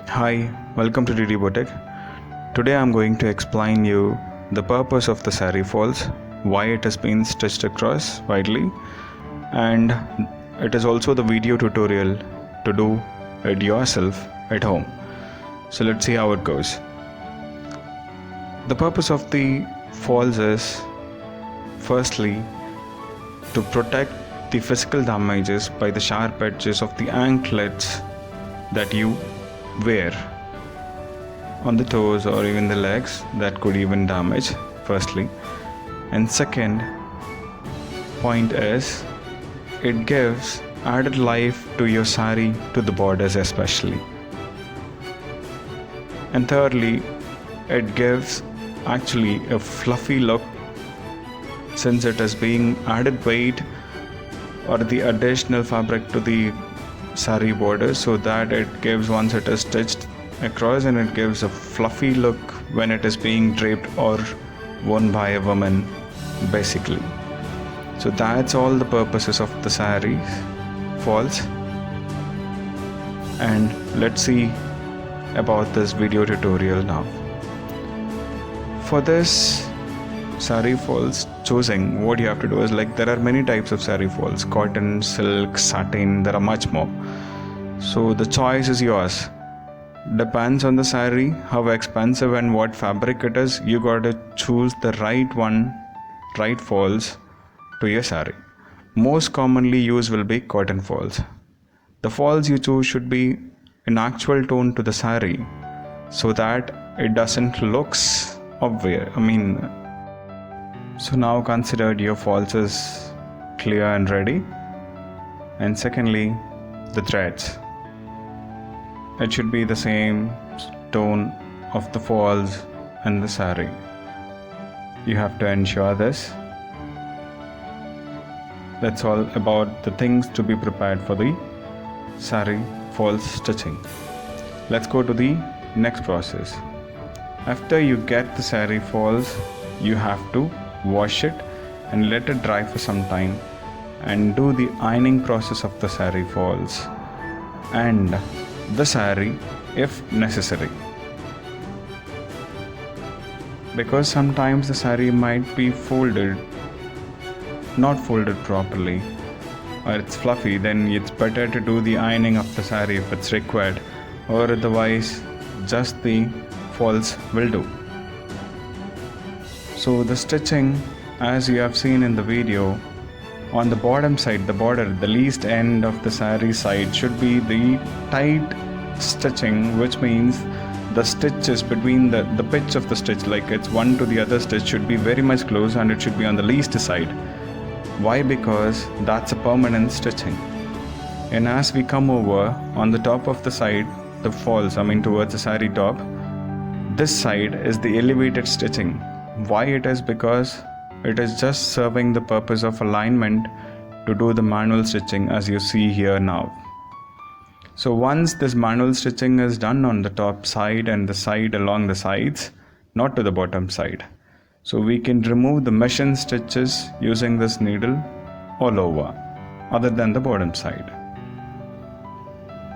Hi, welcome to DeDee Boutique. Today I am going to explain you the purpose of the saree falls, why it has been stitched across widely, and it is also the video tutorial to do it yourself at home. So let's see how it goes. The purpose of the falls is firstly to protect the physical damages by the sharp edges of the anklets that you wear on the toes or even the legs that could even damage firstly, and second point is it gives added life to your saree, to the borders especially, and thirdly it gives actually a fluffy look since it is being added weight or the additional fabric to the saree border, so that it gives, once it is stitched across, and it gives a fluffy look when it is being draped or worn by a woman basically. So that's all the purposes of the saree falls, and let's see about this video tutorial now. For this saree falls choosing, what you have to do is, like, there are many types of saree falls: cotton, silk, satin, there are much more. So the choice is yours. Depends on the saree, how expensive and what fabric it is. You gotta choose the right one, right falls to your saree. Most commonly used will be cotton falls. The falls you choose should be in actual tone to the saree, so that it doesn't looks obvious. So now consider your falls is clear and ready. And secondly, the threads. It should be the same tone of the falls and the saree. You have to ensure this. That's all about the things to be prepared for the saree falls stitching. Let's go to the next process. After you get the saree falls, you have to wash it and let it dry for some time, and do the ironing process of the saree falls and the saree if necessary, because sometimes the saree might be not folded properly, or it's fluffy. Then it's better to do the ironing of the saree if it's required, or otherwise just the falls will do. So the stitching, as you have seen in the video, on the bottom side, the border, the least end of the saree side should be the tight stitching, which means the stitches between the pitch of the stitch, like it's one to the other stitch, should be very much close, and it should be on the least side. Why? Because that's a permanent stitching. And as we come over on the top of the side, the falls, towards the saree top, this side is the elevated stitching. Why it is? Because it is just serving the purpose of alignment to do the manual stitching, as you see here now. So once this manual stitching is done on the top side and the side along the sides, not to the bottom side, so we can remove the machine stitches using this needle all over, other than the bottom side.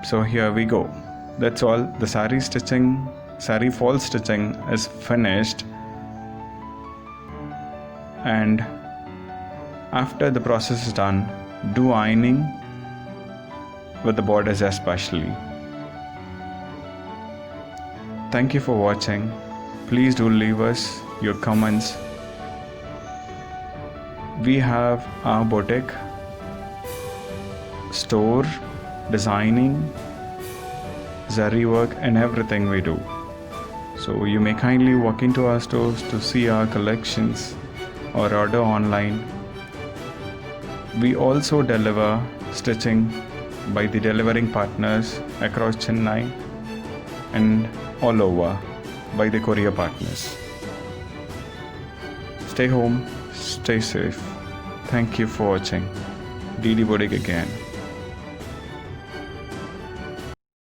So here we go. That's all. The saree fall stitching is finished. And after the process is done, do ironing with the borders especially. Thank you for watching. Please do leave us your comments. We have our boutique, store, designing, zari work, and everything we do. So you may kindly walk into our stores to see our collections or order online. We also deliver stitching by the delivering partners across Chennai and all over by the courier partners. Stay home, stay safe. Thank you for watching. DeDee Boutique again.